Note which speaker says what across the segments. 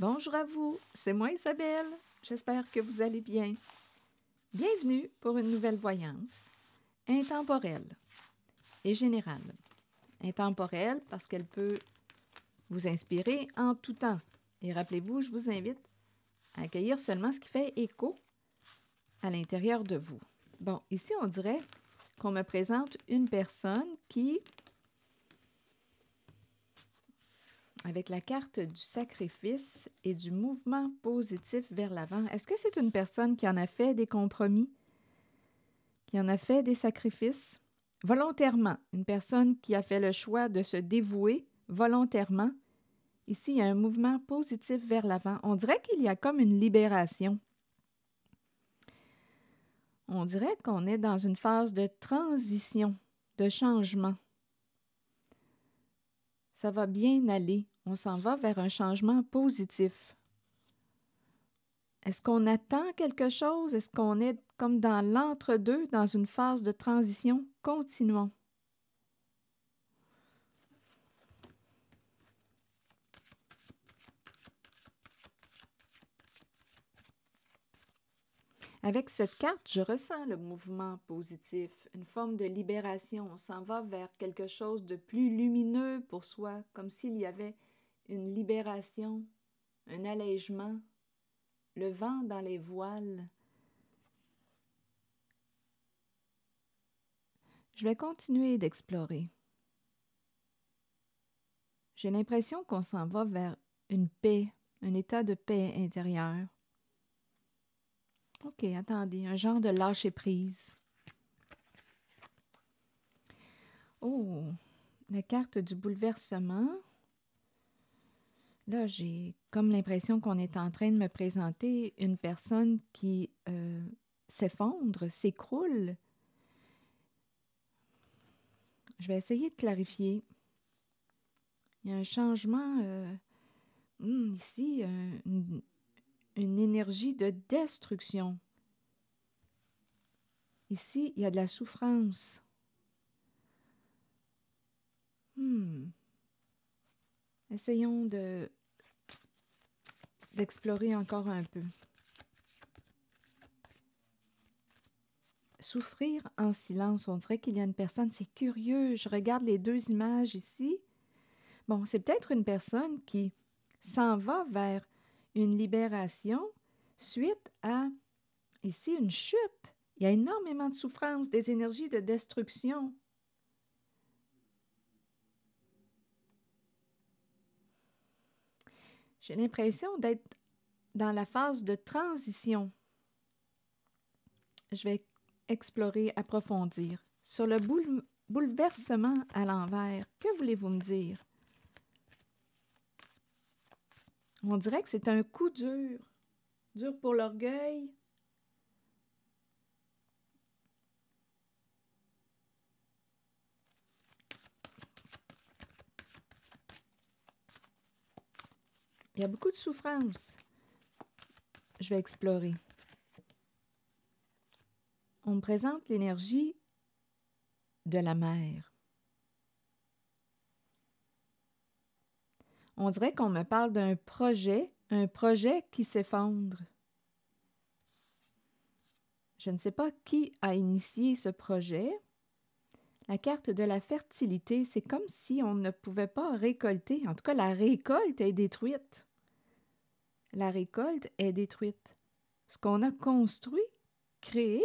Speaker 1: Bonjour à vous, c'est moi Isabelle. J'espère que vous allez bien. Bienvenue pour une nouvelle voyance intemporelle et générale. Intemporelle parce qu'elle peut vous inspirer en tout temps. Et rappelez-vous, je vous invite à accueillir seulement ce qui fait écho à l'intérieur de vous. Bon, ici, on dirait qu'on me présente une personne qui, avec la carte du sacrifice et du mouvement positif vers l'avant, est-ce que c'est une personne qui en a fait des compromis, qui en a fait des sacrifices volontairement? Une personne qui a fait le choix de se dévouer volontairement. Ici, il y a un mouvement positif vers l'avant. On dirait qu'il y a comme une libération. On dirait qu'on est dans une phase de transition, de changement. Ça va bien aller. On s'en va vers un changement positif. Est-ce qu'on attend quelque chose? Est-ce qu'on est comme dans l'entre-deux, dans une phase de transition? Continuons. Avec cette carte, je ressens le mouvement positif, une forme de libération. On s'en va vers quelque chose de plus lumineux pour soi, comme s'il y avait une libération, un allègement, le vent dans les voiles. Je vais continuer d'explorer. J'ai l'impression qu'on s'en va vers une paix, un état de paix intérieure. OK, attendez, un genre de lâcher-prise. Oh, la carte du bouleversement. Là, j'ai comme l'impression qu'on est en train de me présenter une personne qui s'effondre, s'écroule. Je vais essayer de clarifier. Il y a un changement ici, une énergie de destruction. Ici, il y a de la souffrance. Essayons d'explorer encore un peu. Souffrir en silence, on dirait qu'il y a une personne, c'est curieux. Je regarde les deux images ici. Bon, c'est peut-être une personne qui s'en va vers une libération suite à, ici, une chute. Il y a énormément de souffrance, des énergies de destruction. J'ai l'impression d'être dans la phase de transition. Je vais explorer, approfondir. Sur le bouleversement à l'envers, que voulez-vous me dire? On dirait que c'est un coup dur. Dur pour l'orgueil. Il y a beaucoup de souffrance. Je vais explorer. On me présente l'énergie de la mer. On dirait qu'on me parle d'un projet, un projet qui s'effondre. Je ne sais pas qui a initié ce projet. La carte de la fertilité, c'est comme si on ne pouvait pas récolter. En tout cas, la récolte est détruite. La récolte est détruite. Ce qu'on a construit, créé,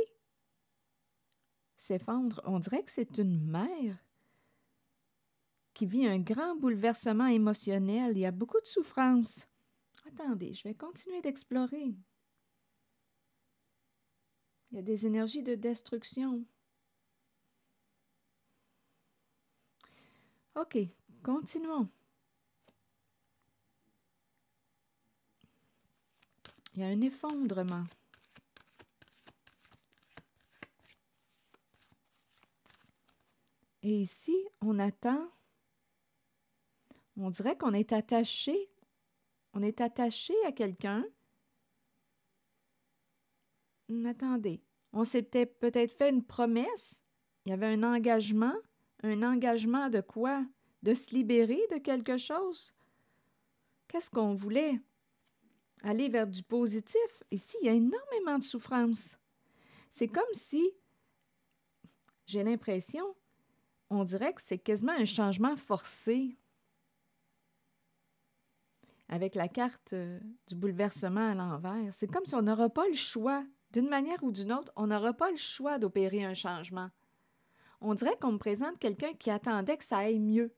Speaker 1: s'effondre. On dirait que c'est une mère qui vit un grand bouleversement émotionnel. Il y a beaucoup de souffrance. Attendez, je vais continuer d'explorer. Il y a des énergies de destruction. OK, continuons. Il y a un effondrement. Et ici, on attend. On dirait qu'on est attaché. On est attaché à quelqu'un. Attendez, on s'était peut-être fait une promesse. Il y avait un engagement. Un engagement de quoi? De se libérer de quelque chose? Qu'est-ce qu'on voulait? aller vers du positif. Ici, il y a énormément de souffrance. C'est comme si, j'ai l'impression, on dirait que c'est quasiment un changement forcé. Avec la carte du bouleversement à l'envers. C'est comme si on n'aura pas le choix. D'une manière ou d'une autre, on n'aura pas le choix d'opérer un changement. On dirait qu'on me présente quelqu'un qui attendait que ça aille mieux,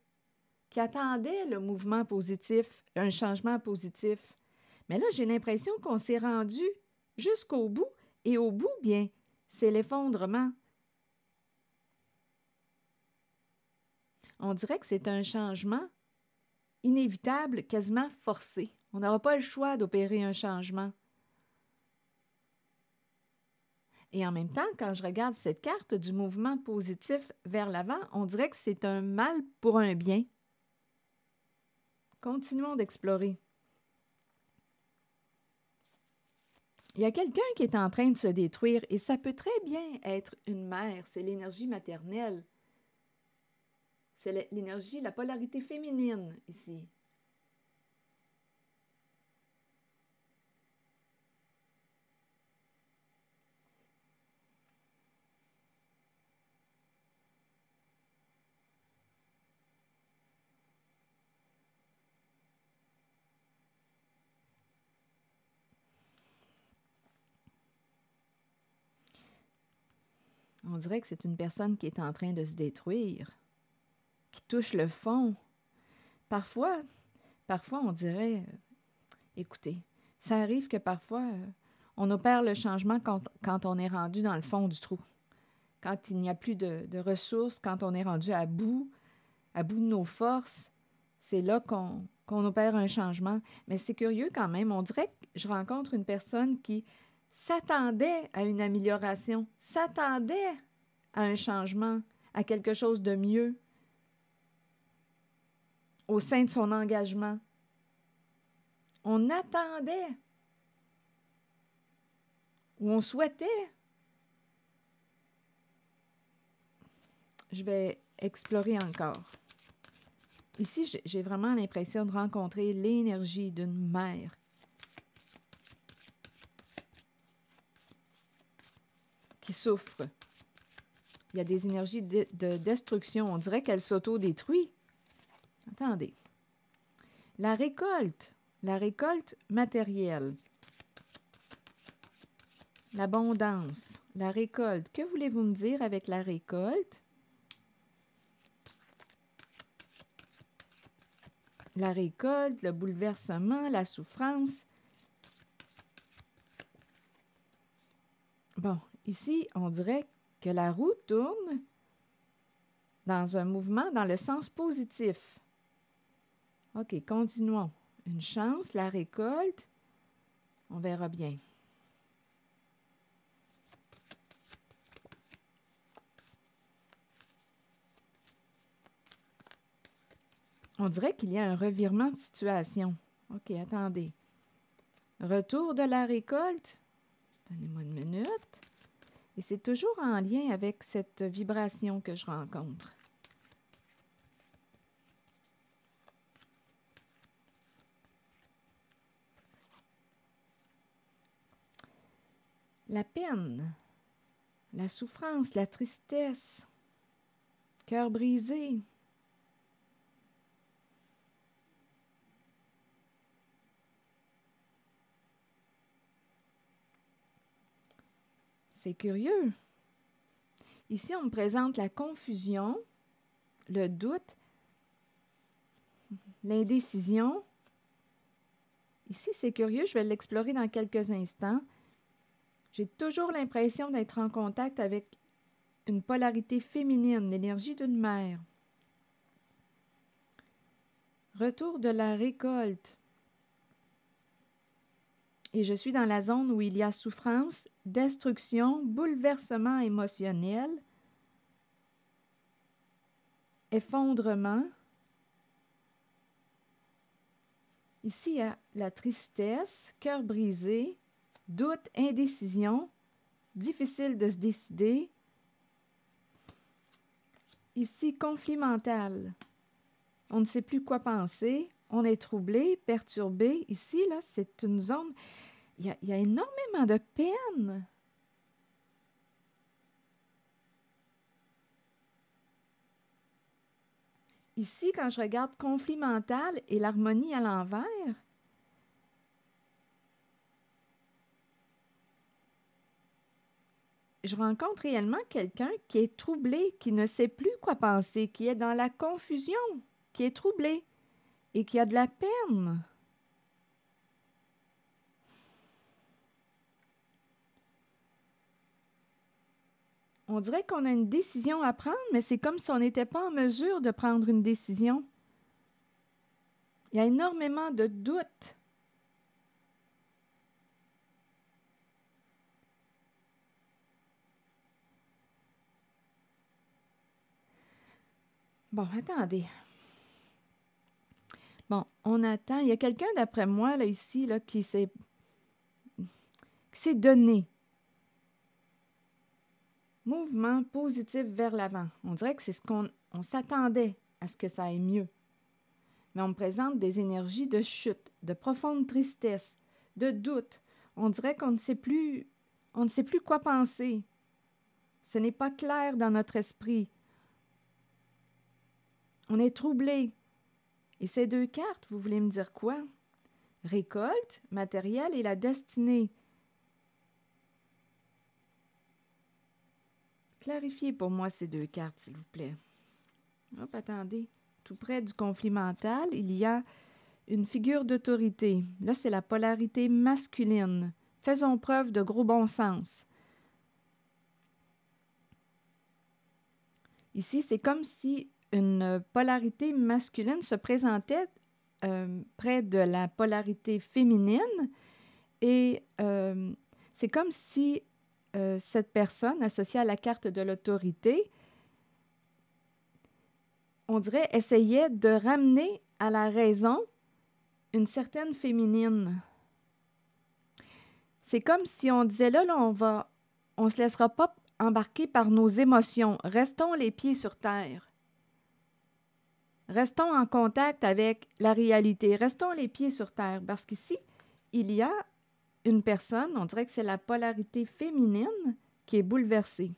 Speaker 1: qui attendait le mouvement positif, un changement positif. Mais là, j'ai l'impression qu'on s'est rendu jusqu'au bout, et au bout, bien, c'est l'effondrement. On dirait que c'est un changement inévitable, quasiment forcé. On n'aura pas le choix d'opérer un changement. Et en même temps, quand je regarde cette carte du mouvement positif vers l'avant, on dirait que c'est un mal pour un bien. Continuons d'explorer. Il y a quelqu'un qui est en train de se détruire et ça peut très bien être une mère. C'est l'énergie maternelle. C'est l'énergie, la polarité féminine ici. On dirait que c'est une personne qui est en train de se détruire, qui touche le fond. Parfois on dirait, écoutez, ça arrive que parfois, on opère le changement quand on est rendu dans le fond du trou. Quand il n'y a plus de ressources, quand on est rendu à bout de nos forces, c'est là qu'on opère un changement. Mais c'est curieux quand même. On dirait que je rencontre une personne qui s'attendait à une amélioration, s'attendait à un changement, à quelque chose de mieux au sein de son engagement. On attendait ou on souhaitait. Je vais explorer encore. Ici, j'ai vraiment l'impression de rencontrer l'énergie d'une mère qui souffre. Il y a des énergies de destruction. On dirait qu'elle s'auto-détruit. Attendez. La récolte matérielle. L'abondance, la récolte. Que voulez-vous me dire avec la récolte? La récolte, le bouleversement, la souffrance. Bon, ici, on dirait que la roue tourne dans un mouvement dans le sens positif. OK, continuons. Une chance, la récolte, on verra bien. On dirait qu'il y a un revirement de situation. OK, attendez. Retour de la récolte. Donnez-moi une minute. Et c'est toujours en lien avec cette vibration que je rencontre. La peine, la souffrance, la tristesse, cœur brisé. C'est curieux. Ici, on me présente la confusion, le doute, l'indécision. Ici, c'est curieux, je vais l'explorer dans quelques instants. J'ai toujours l'impression d'être en contact avec une polarité féminine, l'énergie d'une mère. Retour de la récolte. Et je suis dans la zone où il y a souffrance, destruction, bouleversement émotionnel, effondrement. Ici, il y a la tristesse, cœur brisé, doute, indécision, difficile de se décider. Ici, conflit mental. On ne sait plus quoi penser. on est troublé, perturbé. Ici, là, c'est une zone, il y a énormément de peine. Ici, quand je regarde conflit mental et l'harmonie à l'envers, je rencontre réellement quelqu'un qui est troublé, qui ne sait plus quoi penser, qui est dans la confusion, qui est troublé et qui a de la peine. On dirait qu'on a une décision à prendre, mais c'est comme si on n'était pas en mesure de prendre une décision. Il y a énormément de doutes. Bon, attendez. Bon, on attend. Il y a quelqu'un d'après moi, là, ici, là, qui s'est donné. Mouvement positif vers l'avant. On dirait que c'est ce on s'attendait à ce que ça aille mieux. Mais on me présente des énergies de chute, de profonde tristesse, de doute. On dirait qu'on ne sait plus quoi penser. Ce n'est pas clair dans notre esprit. On est troublé. Et ces deux cartes, vous voulez me dire quoi? Récolte, matériel et la destinée. Clarifiez pour moi ces deux cartes, s'il vous plaît. Hop, attendez. Tout près du conflit mental, il y a une figure d'autorité. Là, c'est la polarité masculine. Faisons preuve de gros bon sens. Ici, c'est comme si une polarité masculine se présentait près de la polarité féminine et c'est comme si cette personne associée à la carte de l'autorité, on dirait, essayait de ramener à la raison une certaine féminine. C'est comme si on disait là on se laissera pas embarquer par nos émotions. Restons les pieds sur terre. Restons en contact avec la réalité. Restons les pieds sur terre. Parce qu'ici, il y a une personne, on dirait que c'est la polarité féminine qui est bouleversée,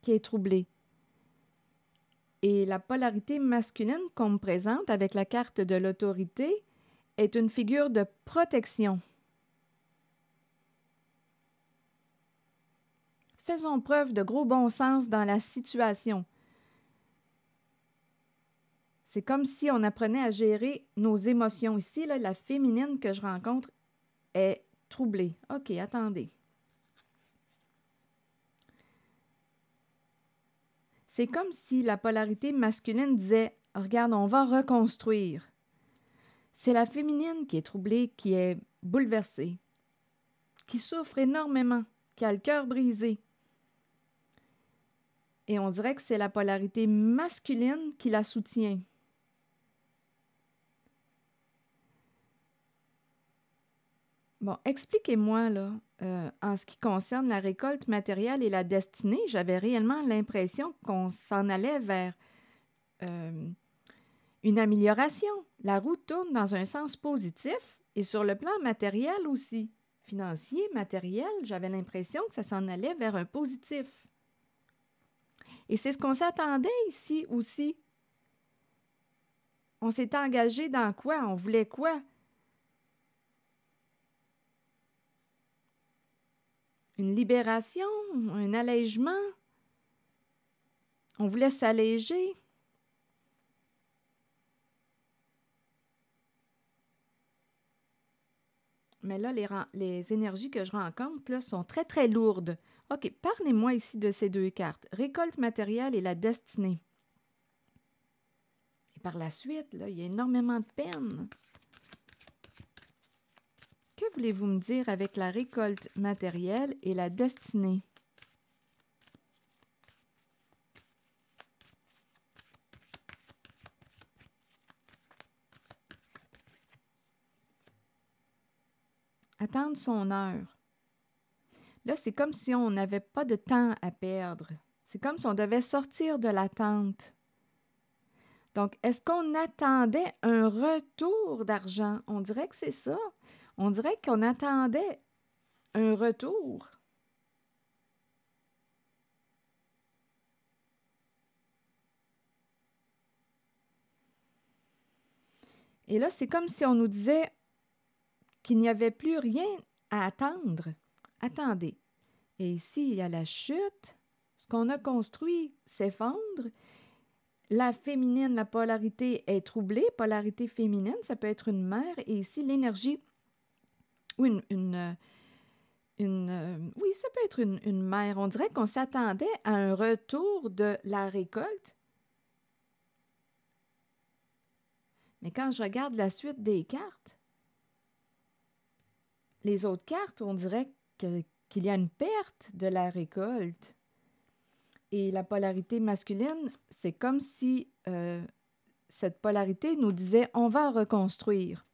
Speaker 1: qui est troublée. Et la polarité masculine qu'on me présente avec la carte de l'autorité est une figure de protection. Faisons preuve de gros bon sens dans la situation. C'est comme si on apprenait à gérer nos émotions. Ici, là, la féminine que je rencontre est troublée. OK, attendez. C'est comme si la polarité masculine disait « Regarde, on va reconstruire ». C'est la féminine qui est troublée, qui est bouleversée, qui souffre énormément, qui a le cœur brisé. Et on dirait que c'est la polarité masculine qui la soutient. Bon, expliquez-moi, là, en ce qui concerne la récolte matérielle et la destinée, j'avais réellement l'impression qu'on s'en allait vers une amélioration. La roue tourne dans un sens positif et sur le plan matériel aussi. Financier, matériel, j'avais l'impression que ça s'en allait vers un positif. Et c'est ce qu'on s'attendait ici aussi. On s'est engagé dans quoi? On voulait quoi? Une libération? Un allègement? On voulait s'alléger? Mais là, les énergies que je rencontre là, sont très, très lourdes. OK, parlez-moi ici de ces deux cartes. Récolte matérielle et la destinée. Et par la suite, là, il y a énormément de peine. Que voulez-vous me dire avec la récolte matérielle et la destinée? Attendre son heure. Là, c'est comme si on n'avait pas de temps à perdre. C'est comme si on devait sortir de l'attente. Donc, est-ce qu'on attendait un retour d'argent? On dirait que c'est ça. On dirait qu'on attendait un retour. Et là, c'est comme si on nous disait qu'il n'y avait plus rien à attendre. Attendez. Et ici, il y a la chute. Ce qu'on a construit s'effondre. La féminine, la polarité est troublée. Polarité féminine, ça peut être une mère. Et ici, l'énergie, ou oui, ça peut être une mère. On dirait qu'on s'attendait à un retour de la récolte. Mais quand je regarde la suite des cartes, les autres cartes, on dirait qu'il y a une perte de la récolte. Et la polarité masculine, c'est comme si cette polarité nous disait « on va reconstruire ».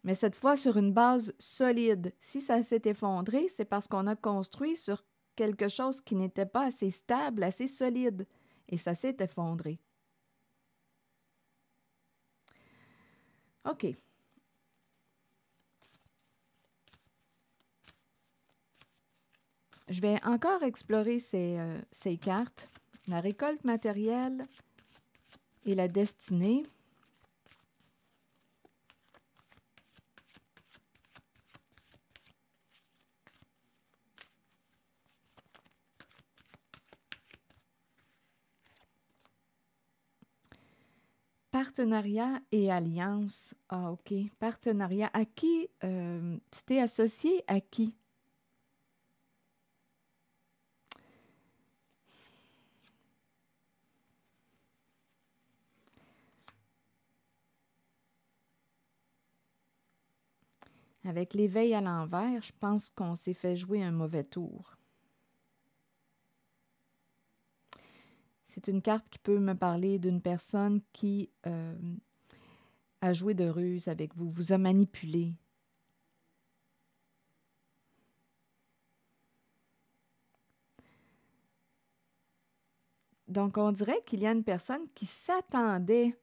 Speaker 1: Mais cette fois sur une base solide. Si ça s'est effondré, c'est parce qu'on a construit sur quelque chose qui n'était pas assez stable, assez solide. Et ça s'est effondré. OK. Je vais encore explorer ces cartes. La récolte matérielle et la destinée. Partenariat et alliance. Ah, OK. Partenariat. À qui tu t'es associé à qui? Avec l'éveil à l'envers, je pense qu'on s'est fait jouer un mauvais tour. C'est une carte qui peut me parler d'une personne qui a joué de ruse avec vous, vous a manipulé. Donc, on dirait qu'il y a une personne qui s'attendait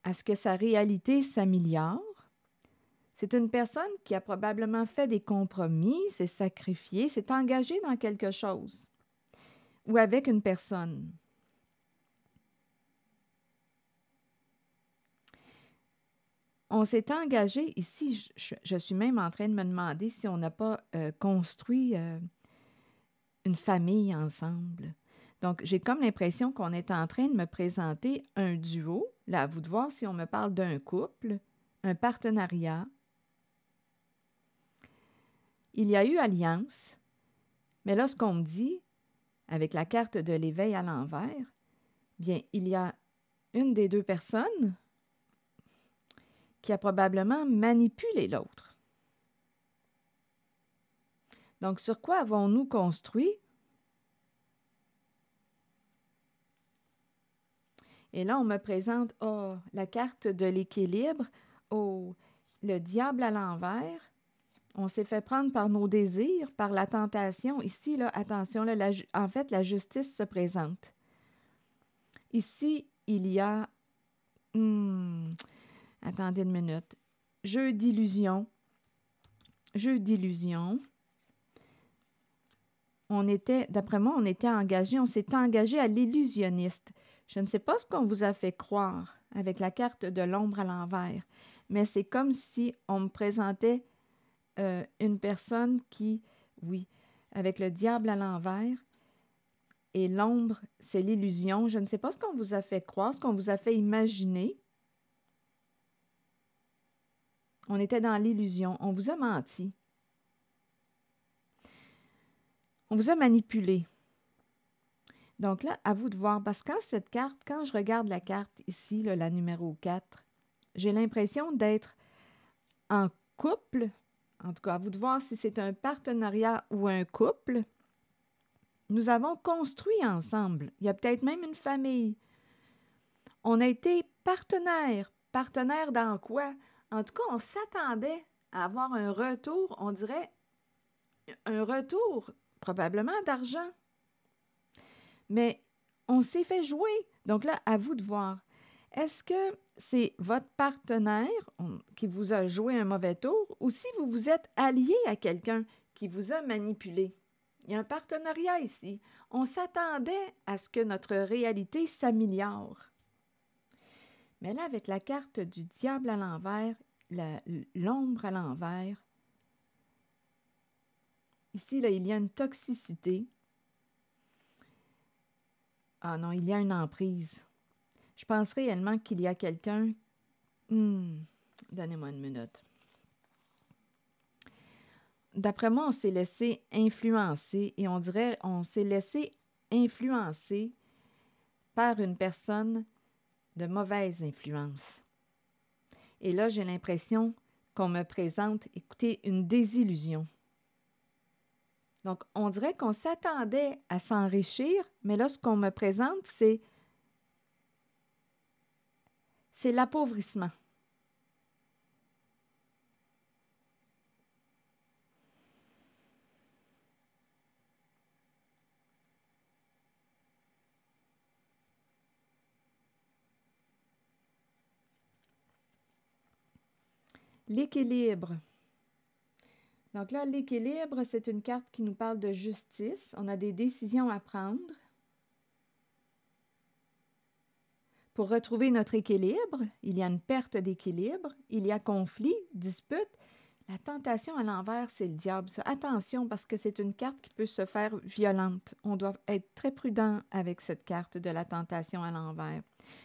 Speaker 1: à ce que sa réalité s'améliore. C'est une personne qui a probablement fait des compromis, s'est sacrifiée, s'est engagée dans quelque chose ou avec une personne. On s'est engagé ici, je suis même en train de me demander si on n'a pas construit une famille ensemble. Donc, j'ai comme l'impression qu'on est en train de me présenter un duo. Là, à vous de voir si on me parle d'un couple, un partenariat. Il y a eu alliance, mais là, ce qu'on me dit, avec la carte de l'éveil à l'envers, bien, il y a une des deux personnes qui a probablement manipulé l'autre. Donc, sur quoi avons-nous construit? Et là, on me présente la carte de l'équilibre, le diable à l'envers. On s'est fait prendre par nos désirs, par la tentation. Ici, là, attention, là, en fait, la justice se présente. Ici, il y a... attendez une minute. Jeu d'illusion. Jeu d'illusion. D'après moi, on s'est engagé à l'illusionniste. Je ne sais pas ce qu'on vous a fait croire avec la carte de l'ombre à l'envers, mais c'est comme si on me présentait une personne qui, oui, avec le diable à l'envers, et l'ombre, c'est l'illusion. Je ne sais pas ce qu'on vous a fait croire, ce qu'on vous a fait imaginer. On était dans l'illusion. On vous a menti. On vous a manipulé. Donc là, à vous de voir, parce que quand je regarde la carte ici, là, la numéro 4, j'ai l'impression d'être en couple. En tout cas, à vous de voir si c'est un partenariat ou un couple. Nous avons construit ensemble. Il y a peut-être même une famille. On a été partenaires. Partenaires dans quoi? En tout cas, on s'attendait à avoir un retour, on dirait un retour probablement d'argent. Mais on s'est fait jouer. Donc là, à vous de voir. Est-ce que c'est votre partenaire qui vous a joué un mauvais tour ou si vous vous êtes allié à quelqu'un qui vous a manipulé? Il y a un partenariat ici. On s'attendait à ce que notre réalité s'améliore. Mais là, avec la carte du diable à l'envers, l'ombre à l'envers, ici, là, il y a une toxicité. Ah non, il y a une emprise. Je pense réellement qu'il y a quelqu'un... Donnez-moi une minute. D'après moi, on s'est laissé influencer et on dirait on s'est laissé influencer par une personne de mauvaise influence. Et là, j'ai l'impression qu'on me présente, écoutez, une désillusion. Donc, on dirait qu'on s'attendait à s'enrichir, mais là, ce qu'on me présente, c'est l'appauvrissement. L'équilibre. Donc là, l'équilibre, c'est une carte qui nous parle de justice. On a des décisions à prendre pour retrouver notre équilibre. Il y a une perte d'équilibre, il y a conflit, dispute. La tentation à l'envers, c'est le diable. Ça. Attention, parce que c'est une carte qui peut se faire violente. On doit être très prudent avec cette carte de la tentation à l'envers.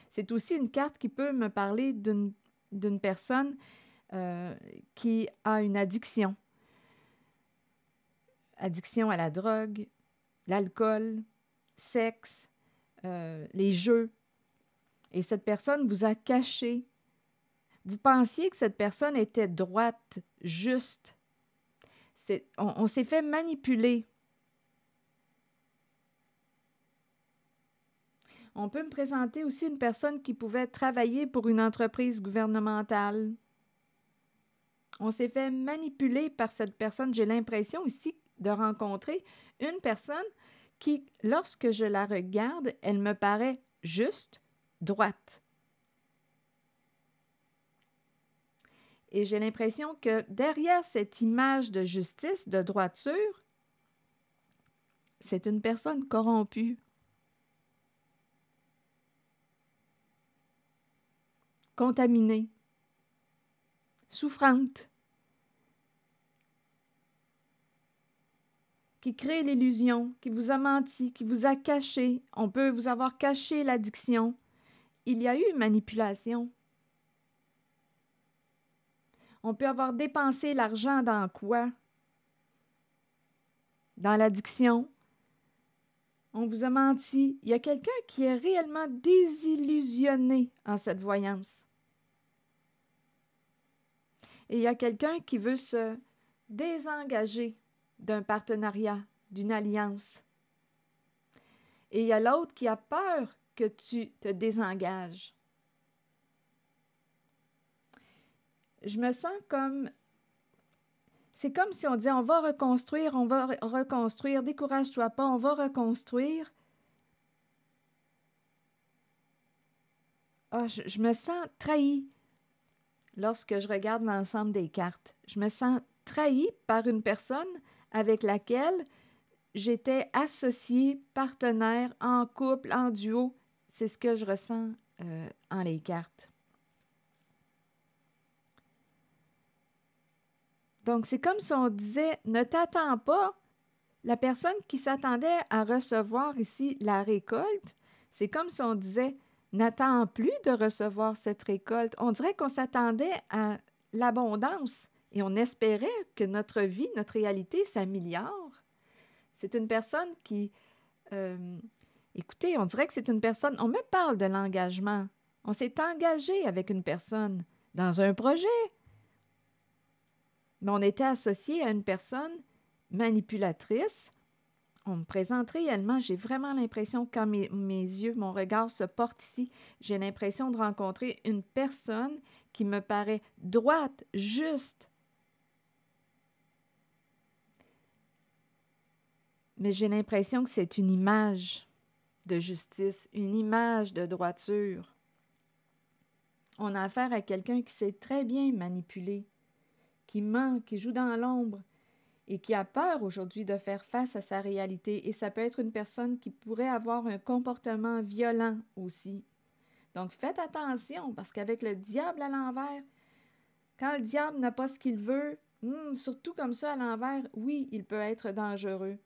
Speaker 1: C'est aussi une carte qui peut me parler d'une personne qui a une addiction. Addiction à la drogue, l'alcool, sexe, les jeux. Et cette personne vous a caché. Vous pensiez que cette personne était droite, juste. On s'est fait manipuler. On peut me présenter aussi une personne qui pouvait travailler pour une entreprise gouvernementale. On s'est fait manipuler par cette personne. J'ai l'impression ici de rencontrer une personne qui, lorsque je la regarde, elle me paraît juste, droite. Et j'ai l'impression que derrière cette image de justice, de droiture, c'est une personne corrompue. Contaminée. Souffrante. Qui crée l'illusion, qui vous a menti, qui vous a caché. On peut vous avoir caché l'addiction. Il y a eu manipulation. On peut avoir dépensé l'argent dans quoi? Dans l'addiction. On vous a menti. Il y a quelqu'un qui est réellement désillusionné en cette voyance. Et il y a quelqu'un qui veut se désengager d'un partenariat, d'une alliance. Et il y a l'autre qui a peur que tu te désengages. Je me sens comme... C'est comme si on disait, on va reconstruire, décourage-toi pas, on va reconstruire. Ah, je me sens trahie lorsque je regarde l'ensemble des cartes. Je me sens trahie par une personne avec laquelle j'étais associée, partenaire, en couple, en duo. C'est ce que je ressens en les cartes. Donc, c'est comme si on disait, ne t'attends pas. La personne qui s'attendait à recevoir ici la récolte, c'est comme si on disait, n'attends plus de recevoir cette récolte. On dirait qu'on s'attendait à l'abondance et on espérait que notre vie, notre réalité s'améliore. C'est une personne qui... écoutez, on dirait que c'est une personne... On me parle de l'engagement. On s'est engagé avec une personne dans un projet. Mais on était associé à une personne manipulatrice. On me présente réellement, j'ai vraiment l'impression, quand mes yeux, mon regard se porte ici, j'ai l'impression de rencontrer une personne qui me paraît droite, juste. Mais j'ai l'impression que c'est une image de justice, une image de droiture. On a affaire à quelqu'un qui sait très bien manipuler, qui ment, qui joue dans l'ombre et qui a peur aujourd'hui de faire face à sa réalité. Et ça peut être une personne qui pourrait avoir un comportement violent aussi. Donc faites attention parce qu'avec le diable à l'envers, quand le diable n'a pas ce qu'il veut, surtout comme ça à l'envers, oui, il peut être dangereux.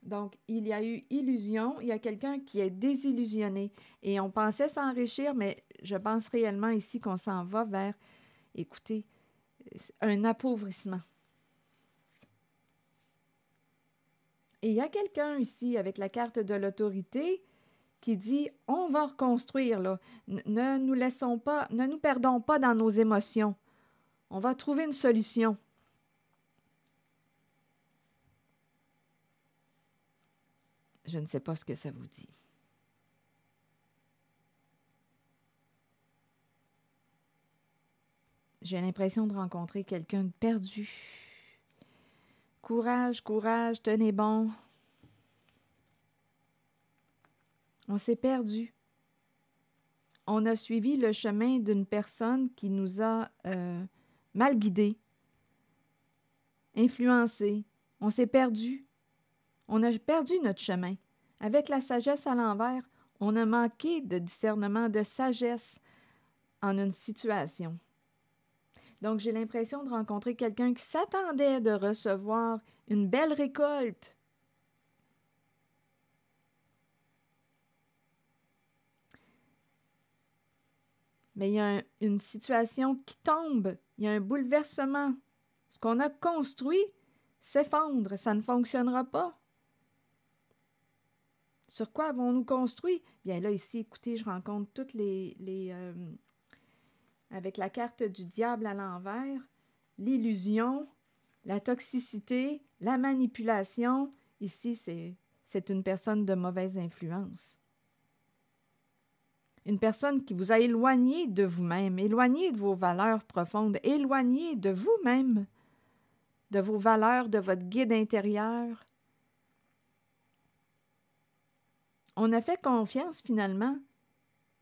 Speaker 1: Donc, il y a eu illusion, il y a quelqu'un qui est désillusionné. Et on pensait s'enrichir, mais je pense réellement ici qu'on s'en va vers, écoutez, un appauvrissement. Et il y a quelqu'un ici avec la carte de l'autorité qui dit, on va reconstruire, là. Ne nous laissons pas, ne nous perdons pas dans nos émotions. On va trouver une solution. Je ne sais pas ce que ça vous dit. J'ai l'impression de rencontrer quelqu'un de perdu. Courage, courage, tenez bon. On s'est perdu. On a suivi le chemin d'une personne qui nous a mal guidés, influencés. On s'est perdu. On a perdu notre chemin. Avec la sagesse à l'envers, on a manqué de discernement, de sagesse en une situation. Donc, j'ai l'impression de rencontrer quelqu'un qui s'attendait de recevoir une belle récolte. Mais il y a une situation qui tombe, il y a un bouleversement. Ce qu'on a construit s'effondre, ça ne fonctionnera pas. Sur quoi avons-nous construit? Bien là, ici, écoutez, je rencontre toutes avec la carte du diable à l'envers, l'illusion, la toxicité, la manipulation. Ici, c'est une personne de mauvaise influence. Une personne qui vous a éloigné de vous-même, éloigné de vos valeurs profondes, éloigné de vous-même, de vos valeurs, de votre guide intérieur. On a fait confiance finalement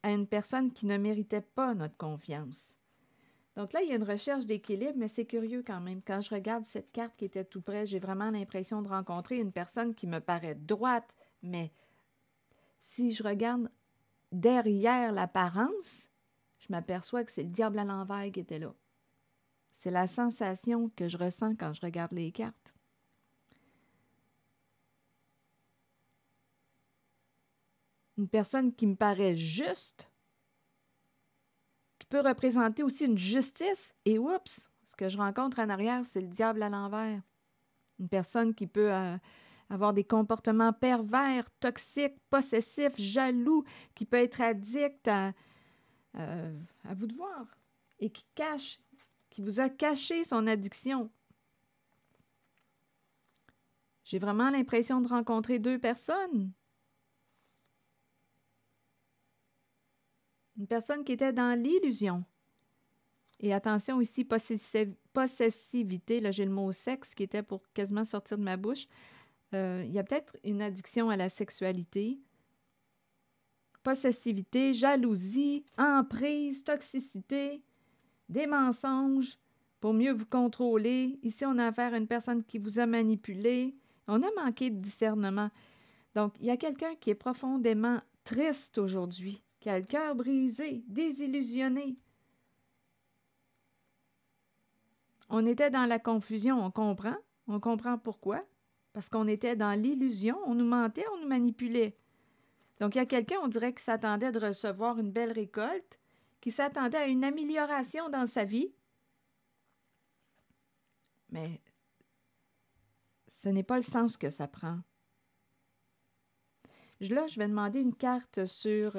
Speaker 1: à une personne qui ne méritait pas notre confiance. Donc là, il y a une recherche d'équilibre, mais c'est curieux quand même. Quand je regarde cette carte qui était tout près, j'ai vraiment l'impression de rencontrer une personne qui me paraît droite, mais si je regarde derrière l'apparence, je m'aperçois que c'est le diable à l'envers qui était là. C'est la sensation que je ressens quand je regarde les cartes. Une personne qui me paraît juste, qui peut représenter aussi une justice, et oups, ce que je rencontre en arrière, c'est le diable à l'envers. Une personne qui peut avoir des comportements pervers, toxiques, possessifs, jaloux, qui peut être addict à vous de voir, et qui vous a caché son addiction. J'ai vraiment l'impression de rencontrer deux personnes. Une personne qui était dans l'illusion. Et attention ici, possessivité, là j'ai le mot sexe qui était pour quasiment sortir de ma bouche. Il y a peut-être une addiction à la sexualité. Possessivité, jalousie, emprise, toxicité, des mensonges pour mieux vous contrôler. Ici, on a affaire à une personne qui vous a manipulé. On a manqué de discernement. Donc, il y a quelqu'un qui est profondément triste aujourd'hui, qui a le cœur brisé, désillusionné. On était dans la confusion, on comprend pourquoi, parce qu'on était dans l'illusion, on nous mentait, on nous manipulait. Donc, il y a quelqu'un, on dirait, qui s'attendait de recevoir une belle récolte, qui s'attendait à une amélioration dans sa vie, mais ce n'est pas le sens que ça prend. Là, je vais demander une carte sur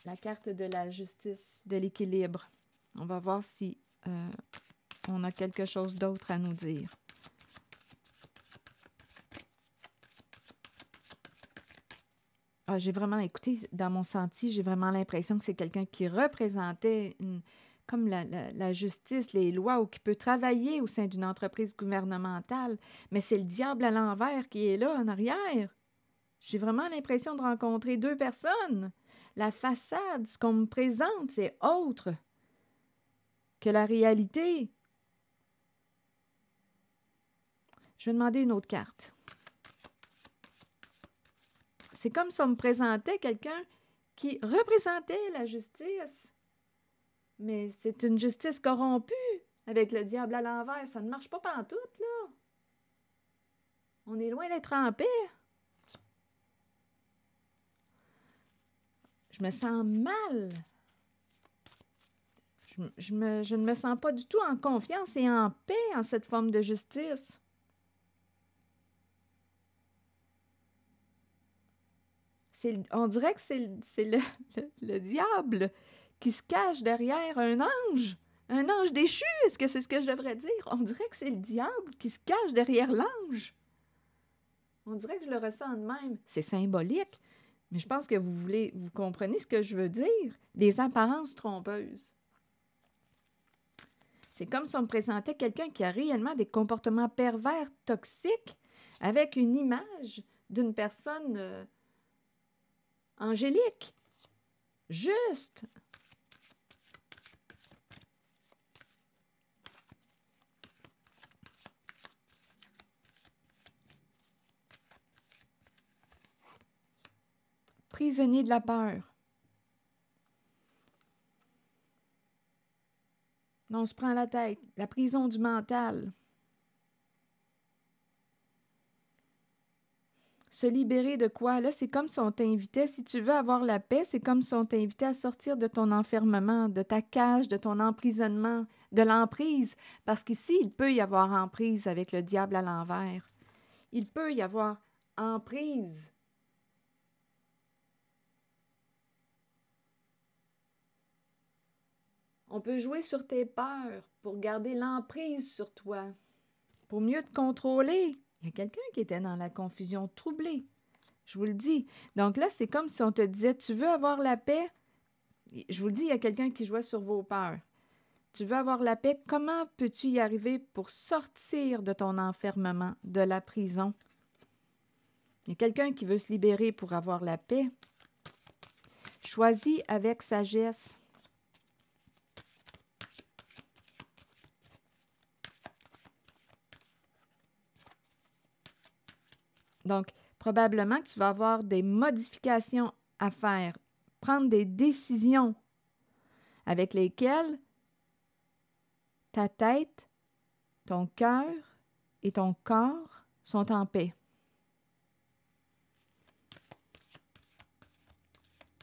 Speaker 1: la carte de la justice, de l'équilibre. On va voir si on a quelque chose d'autre à nous dire. J'ai vraiment, écoutez, dans mon senti, j'ai vraiment l'impression que c'est quelqu'un qui représentait comme la justice, les lois, ou qui peut travailler au sein d'une entreprise gouvernementale, mais c'est le diable à l'envers qui est là en arrière. J'ai vraiment l'impression de rencontrer deux personnes. La façade, ce qu'on me présente, c'est autre que la réalité. Je vais demander une autre carte. C'est comme si on me présentait quelqu'un qui représentait la justice. Mais c'est une justice corrompue, avec le diable à l'envers. Ça ne marche pas pantoute, là. On est loin d'être en paix. Je me sens mal. Je ne me sens pas du tout en confiance et en paix en cette forme de justice. On dirait que c'est le diable qui se cache derrière un ange déchu. Est-ce que c'est ce que je devrais dire? On dirait que c'est le diable qui se cache derrière l'ange. On dirait que je le ressens de même. C'est symbolique, mais je pense que vous comprenez ce que je veux dire. Des apparences trompeuses. C'est comme si on me présentait quelqu'un qui a réellement des comportements pervers, toxiques, avec une image d'une personne angélique, juste. Prisonnier de la peur. On se prend la tête. La prison du mental. Se libérer de quoi? Là, c'est comme si on t'invitait, si tu veux avoir la paix, c'est comme si on t'invitait à sortir de ton enfermement, de ta cage, de ton emprisonnement, de l'emprise. Parce qu'ici, il peut y avoir emprise avec le diable à l'envers. Il peut y avoir emprise. On peut jouer sur tes peurs pour garder l'emprise sur toi, pour mieux te contrôler. Il y a quelqu'un qui était dans la confusion, troublé. Je vous le dis. Donc là, c'est comme si on te disait, tu veux avoir la paix? Je vous le dis, il y a quelqu'un qui jouait sur vos peurs. Tu veux avoir la paix? Comment peux-tu y arriver pour sortir de ton enfermement, de la prison? Il y a quelqu'un qui veut se libérer pour avoir la paix. Choisis avec sagesse. Donc, probablement que tu vas avoir des modifications à faire, prendre des décisions avec lesquelles ta tête, ton cœur et ton corps sont en paix.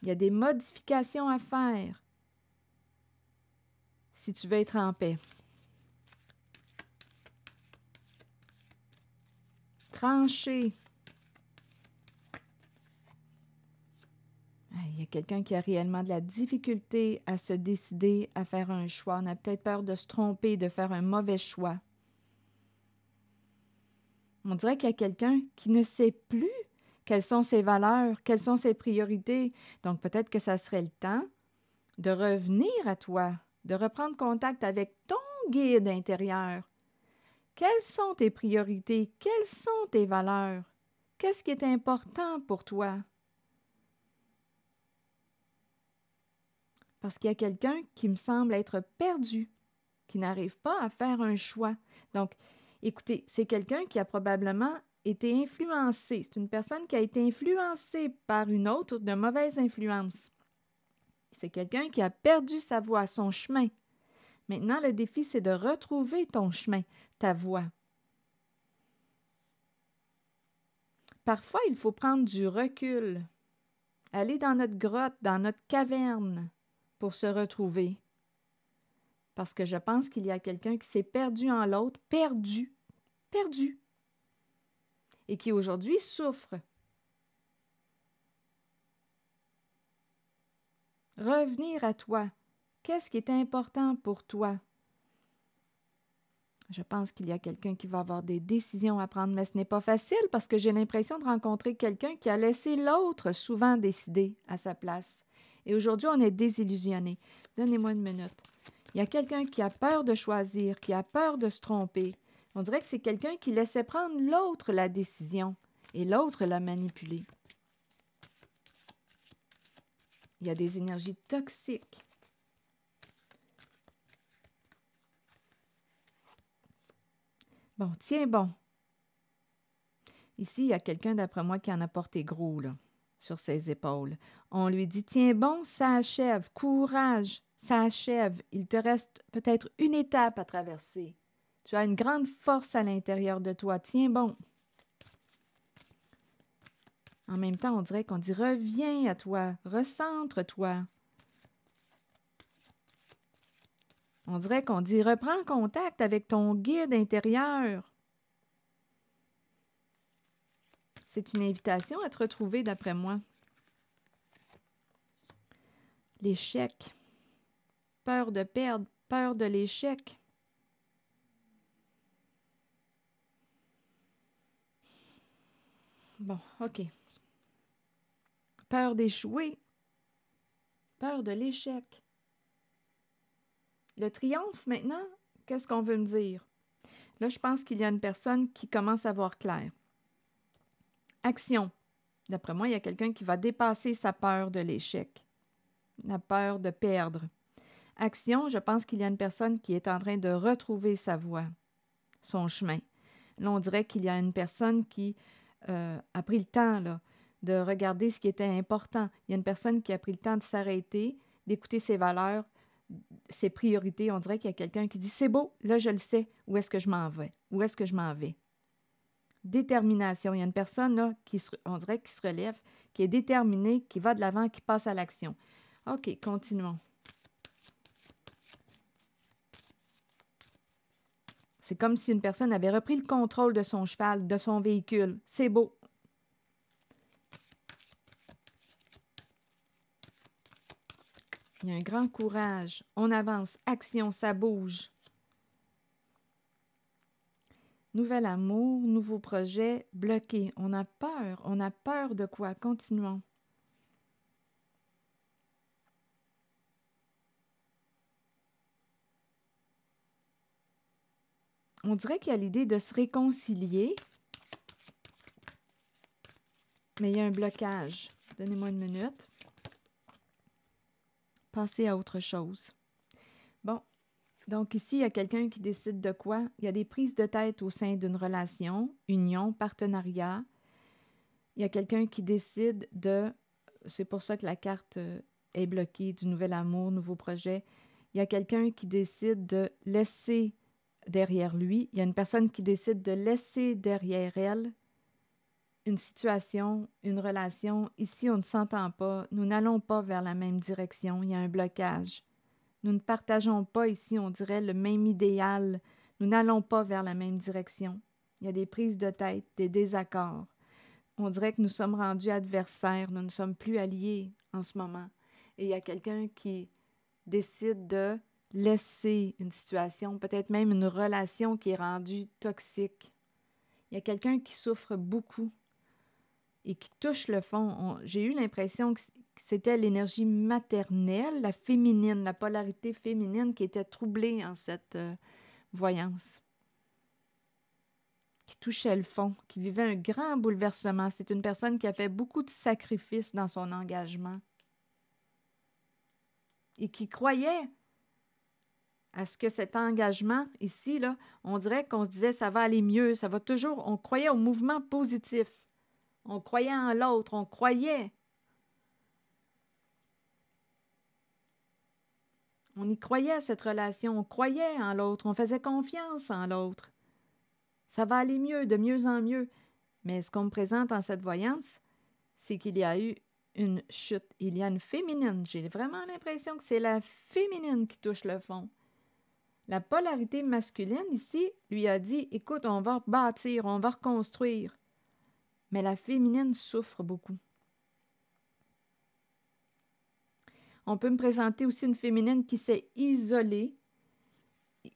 Speaker 1: Il y a des modifications à faire si tu veux être en paix. Trancher. Il y a quelqu'un qui a réellement de la difficulté à se décider à faire un choix. On a peut-être peur de se tromper, de faire un mauvais choix. On dirait qu'il y a quelqu'un qui ne sait plus quelles sont ses valeurs, quelles sont ses priorités. Donc peut-être que ça serait le temps de revenir à toi, de reprendre contact avec ton guide intérieur. Quelles sont tes priorités? Quelles sont tes valeurs? Qu'est-ce qui est important pour toi? Parce qu'il y a quelqu'un qui me semble être perdu, qui n'arrive pas à faire un choix. Donc, écoutez, c'est quelqu'un qui a probablement été influencé. C'est une personne qui a été influencée par une autre de mauvaise influence. C'est quelqu'un qui a perdu sa voie, son chemin. Maintenant, le défi, c'est de retrouver ton chemin, ta voie. Parfois, il faut prendre du recul, aller dans notre grotte, dans notre caverne, pour se retrouver. Parce que je pense qu'il y a quelqu'un qui s'est perdu en l'autre, perdu, et qui aujourd'hui souffre. Revenir à toi. Qu'est-ce qui est important pour toi? Je pense qu'il y a quelqu'un qui va avoir des décisions à prendre, mais ce n'est pas facile parce que j'ai l'impression de rencontrer quelqu'un qui a laissé l'autre souvent décider à sa place. Et aujourd'hui, on est désillusionné. Donnez-moi une minute. Il y a quelqu'un qui a peur de choisir, qui a peur de se tromper. On dirait que c'est quelqu'un qui laissait prendre l'autre la décision et l'autre la manipuler. Il y a des énergies toxiques. Bon, tiens bon. Ici, il y a quelqu'un, d'après moi, qui en a porté gros, là, sur ses épaules. On lui dit, tiens bon, ça achève, courage, ça achève. Il te reste peut-être une étape à traverser. Tu as une grande force à l'intérieur de toi, tiens bon. En même temps, on dirait qu'on dit, reviens à toi, recentre-toi. On dirait qu'on dit, reprends contact avec ton guide intérieur. C'est une invitation à te retrouver, d'après moi. L'échec. Peur de perdre, peur de l'échec. Bon, OK. Peur d'échouer. Peur de l'échec. Le triomphe, maintenant, qu'est-ce qu'on veut me dire? Là, je pense qu'il y a une personne qui commence à voir clair. Action. D'après moi, il y a quelqu'un qui va dépasser sa peur de l'échec, la peur de perdre. Action, je pense qu'il y a une personne qui est en train de retrouver sa voie, son chemin. Là, on dirait qu'il y a une personne qui a pris le temps là, de regarder ce qui était important. Il y a une personne qui a pris le temps de s'arrêter, d'écouter ses valeurs, ses priorités. On dirait qu'il y a quelqu'un qui dit « C'est beau, là je le sais, où est-ce que je m'en vais? Où est-ce que je m'en vais? » Détermination. Il y a une personne là, on dirait qui se relève, qui est déterminée, qui va de l'avant, qui passe à l'action. OK, continuons. C'est comme si une personne avait repris le contrôle de son cheval, de son véhicule. C'est beau. Il y a un grand courage. On avance. Action, ça bouge. Nouvel amour, nouveau projet, bloqué. On a peur. On a peur de quoi? Continuons. On dirait qu'il y a l'idée de se réconcilier, mais il y a un blocage. Donnez-moi une minute. Passer à autre chose. Bon, donc ici, il y a quelqu'un qui décide de quoi? Il y a des prises de tête au sein d'une relation, union, partenariat. Il y a quelqu'un qui décide de... C'est pour ça que la carte est bloquée, du nouvel amour, nouveau projet. Il y a quelqu'un qui décide de laisser derrière lui. Il y a une personne qui décide de laisser derrière elle une situation, une relation. Ici, on ne s'entend pas. Nous n'allons pas vers la même direction. Il y a un blocage. Nous ne partageons pas ici, on dirait, le même idéal. Nous n'allons pas vers la même direction. Il y a des prises de tête, des désaccords. On dirait que nous sommes rendus adversaires. Nous ne sommes plus alliés en ce moment. Et il y a quelqu'un qui décide de laisser une situation, peut-être même une relation qui est rendue toxique. Il y a quelqu'un qui souffre beaucoup et qui touche le fond. J'ai eu l'impression que c'était l'énergie maternelle, la féminine, la polarité féminine qui était troublée en cette voyance, qui touchait le fond, qui vivait un grand bouleversement. C'est une personne qui a fait beaucoup de sacrifices dans son engagement et qui croyait à ce que cet engagement ici, là, on dirait qu'on se disait ça va aller mieux, ça va toujours, on croyait au mouvement positif. On croyait en l'autre, on croyait. On y croyait à cette relation, on croyait en l'autre, on faisait confiance en l'autre. Ça va aller mieux, de mieux en mieux. Mais ce qu'on me présente en cette voyance, c'est qu'il y a eu une chute. Il y a une féminine. J'ai vraiment l'impression que c'est la féminine qui touche le fond. La polarité masculine ici lui a dit, écoute, on va bâtir, on va reconstruire. Mais la féminine souffre beaucoup. On peut me présenter aussi une féminine qui s'est isolée.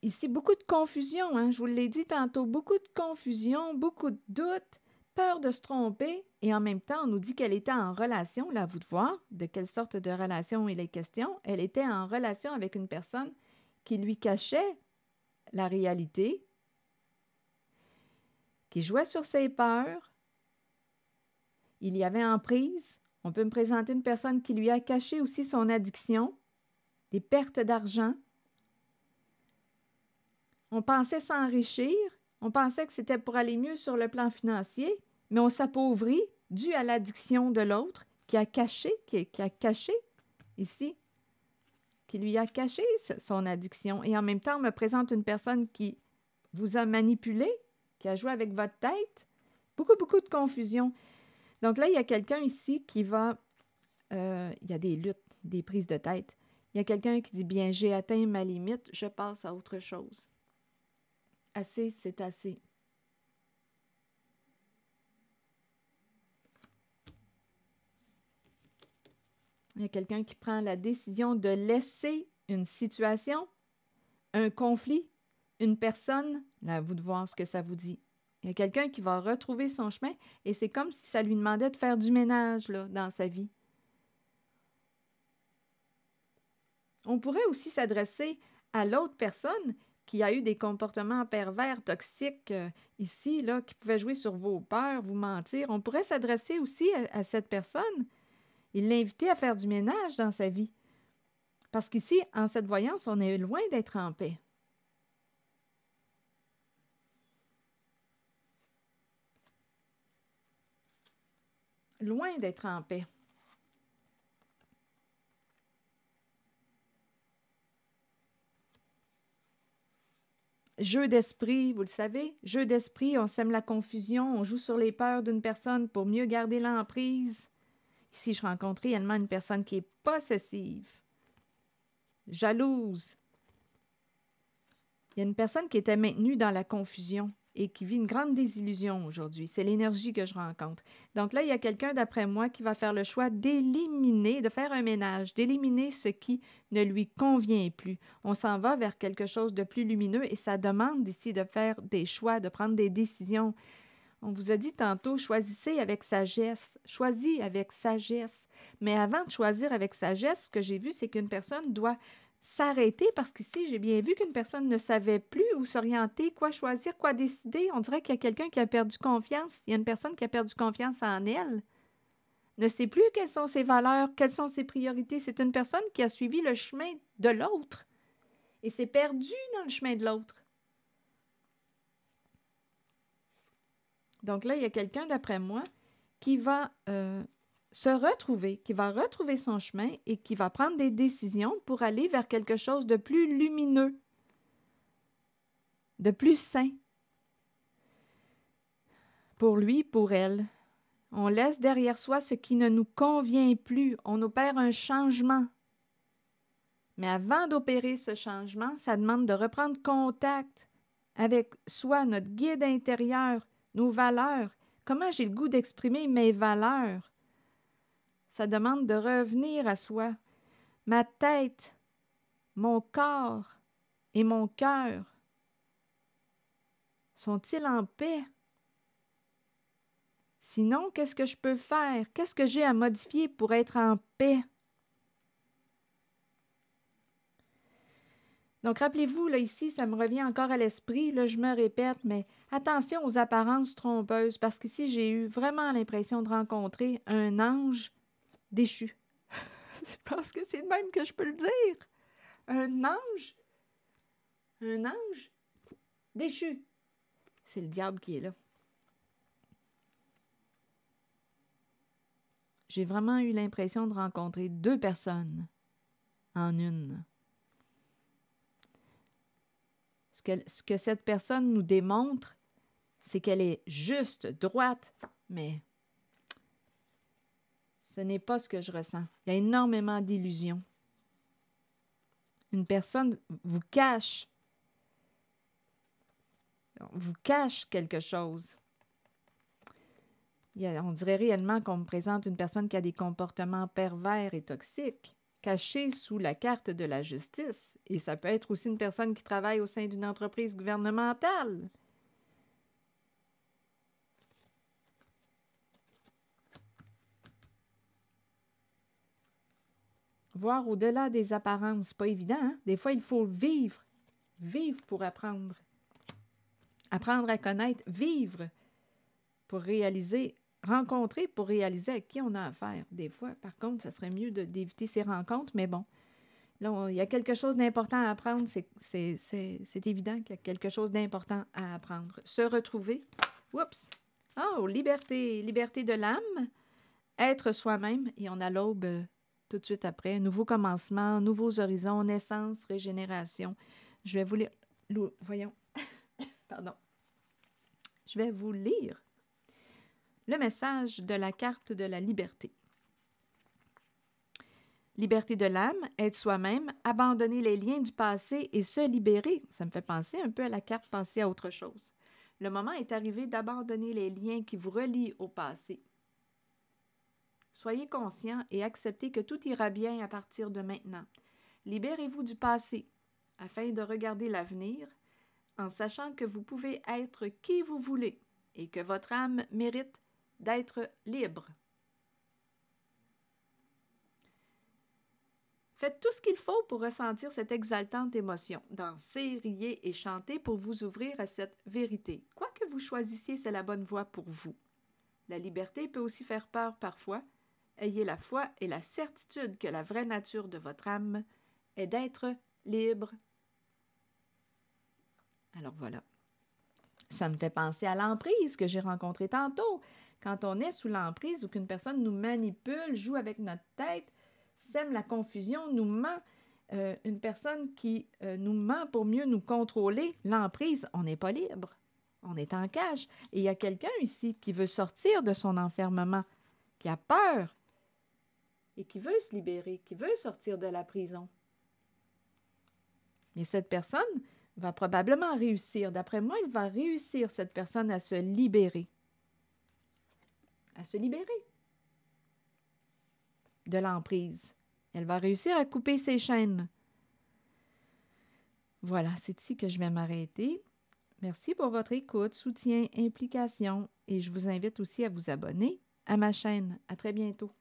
Speaker 1: Ici, beaucoup de confusion, hein? Je vous l'ai dit tantôt, beaucoup de confusion, beaucoup de doutes, peur de se tromper. Et en même temps, on nous dit qu'elle était en relation, là, à vous de voir de quelle sorte de relation il est question. Elle était en relation avec une personne qui lui cachait la réalité, qui jouait sur ses peurs. Il y avait emprise. On peut me présenter une personne qui lui a caché aussi son addiction, des pertes d'argent. On pensait s'enrichir, on pensait que c'était pour aller mieux sur le plan financier, mais on s'appauvrit dû à l'addiction de l'autre qui a caché ici, qui lui a caché son addiction. Et en même temps, on me présente une personne qui vous a manipulé, qui a joué avec votre tête. Beaucoup, beaucoup de confusion. Donc là, il y a quelqu'un ici qui va... il y a des luttes, des prises de tête. Il y a quelqu'un qui dit, bien, j'ai atteint ma limite, je passe à autre chose. Assez, c'est assez. Il y a quelqu'un qui prend la décision de laisser une situation, un conflit, une personne, là, à vous de voir ce que ça vous dit. Il y a quelqu'un qui va retrouver son chemin et c'est comme si ça lui demandait de faire du ménage là, dans sa vie. On pourrait aussi s'adresser à l'autre personne qui a eu des comportements pervers, toxiques, ici, là, qui pouvaient jouer sur vos peurs, vous mentir. On pourrait s'adresser aussi à cette personne et l'inviter à faire du ménage dans sa vie. Parce qu'ici, en cette voyance, on est loin d'être en paix. Loin d'être en paix. Jeu d'esprit, vous le savez, jeu d'esprit, on sème la confusion, on joue sur les peurs d'une personne pour mieux garder l'emprise. Ici, je rencontre réellement une personne qui est possessive, jalouse. Il y a une personne qui était maintenue dans la confusion et qui vit une grande désillusion aujourd'hui. C'est l'énergie que je rencontre. Donc là, il y a quelqu'un, d'après moi, qui va faire le choix d'éliminer, de faire un ménage, d'éliminer ce qui ne lui convient plus. On s'en va vers quelque chose de plus lumineux et ça demande ici de faire des choix, de prendre des décisions. On vous a dit tantôt, choisissez avec sagesse. Choisis avec sagesse. Mais avant de choisir avec sagesse, ce que j'ai vu, c'est qu'une personne doit s'arrêter parce qu'ici, j'ai bien vu qu'une personne ne savait plus où s'orienter, quoi choisir, quoi décider. On dirait qu'il y a quelqu'un qui a perdu confiance. Il y a une personne qui a perdu confiance en elle. Ne sait plus quelles sont ses valeurs, quelles sont ses priorités. C'est une personne qui a suivi le chemin de l'autre et s'est perdue dans le chemin de l'autre. Donc là, il y a quelqu'un, d'après moi, qui va se retrouver, qui va retrouver son chemin et qui va prendre des décisions pour aller vers quelque chose de plus lumineux, de plus sain. Pour lui, pour elle. On laisse derrière soi ce qui ne nous convient plus. On opère un changement. Mais avant d'opérer ce changement, ça demande de reprendre contact avec soi, notre guide intérieur, nos valeurs. Comment j'ai le goût d'exprimer mes valeurs? Ça demande de revenir à soi. Ma tête, mon corps et mon cœur sont-ils en paix? Sinon, qu'est-ce que je peux faire? Qu'est-ce que j'ai à modifier pour être en paix? Donc, rappelez-vous, là, ici, ça me revient encore à l'esprit, là, je me répète, mais attention aux apparences trompeuses, parce qu'ici, j'ai eu vraiment l'impression de rencontrer un ange déchu. Je pense que c'est de même que je peux le dire. Un ange déchu. C'est le diable qui est là. J'ai vraiment eu l'impression de rencontrer deux personnes en une. Ce que cette personne nous démontre, c'est qu'elle est juste, droite, mais ce n'est pas ce que je ressens. Il y a énormément d'illusions. Une personne vous cache quelque chose. On dirait réellement qu'on me présente une personne qui a des comportements pervers et toxiques, cachés sous la carte de la justice. Et ça peut être aussi une personne qui travaille au sein d'une entreprise gouvernementale. voir au-delà des apparences. C'est pas évident, hein? Des fois, il faut vivre. Vivre pour apprendre. Apprendre à connaître, vivre pour réaliser, rencontrer pour réaliser à qui on a affaire. Des fois, par contre, ça serait mieux d'éviter ces rencontres, mais bon. Là, il y a quelque chose d'important à apprendre. C'est évident qu'il y a quelque chose d'important à apprendre. Se retrouver. Oups! Oh, liberté! Liberté de l'âme. Être soi-même. Et on a l'aube tout de suite après. Nouveau commencement, nouveaux horizons, naissance, régénération. Je vais vous lire. Voyons. Pardon. Je vais vous lire le message de la carte de la liberté. Liberté de l'âme, être soi-même, abandonner les liens du passé et se libérer. Ça me fait penser un peu à la carte passer à autre chose. Le moment est arrivé d'abandonner les liens qui vous relient au passé. Soyez conscient et acceptez que tout ira bien à partir de maintenant. Libérez-vous du passé afin de regarder l'avenir en sachant que vous pouvez être qui vous voulez et que votre âme mérite d'être libre. Faites tout ce qu'il faut pour ressentir cette exaltante émotion. Dansez, riez et chantez pour vous ouvrir à cette vérité. Quoi que vous choisissiez, c'est la bonne voie pour vous. La liberté peut aussi faire peur parfois. Ayez la foi et la certitude que la vraie nature de votre âme est d'être libre. Alors voilà. Ça me fait penser à l'emprise que j'ai rencontrée tantôt. Quand on est sous l'emprise ou qu'une personne nous manipule, joue avec notre tête, sème la confusion, nous ment, une personne qui nous ment pour mieux nous contrôler, l'emprise, on n'est pas libre. On est en cage. Et il y a quelqu'un ici qui veut sortir de son enfermement, qui a peur et qui veut se libérer, qui veut sortir de la prison. Mais cette personne va probablement réussir. D'après moi, il va réussir, cette personne, à se libérer. À se libérer de l'emprise. Elle va réussir à couper ses chaînes. Voilà, c'est ici que je vais m'arrêter. Merci pour votre écoute, soutien, implication et je vous invite aussi à vous abonner à ma chaîne. À très bientôt.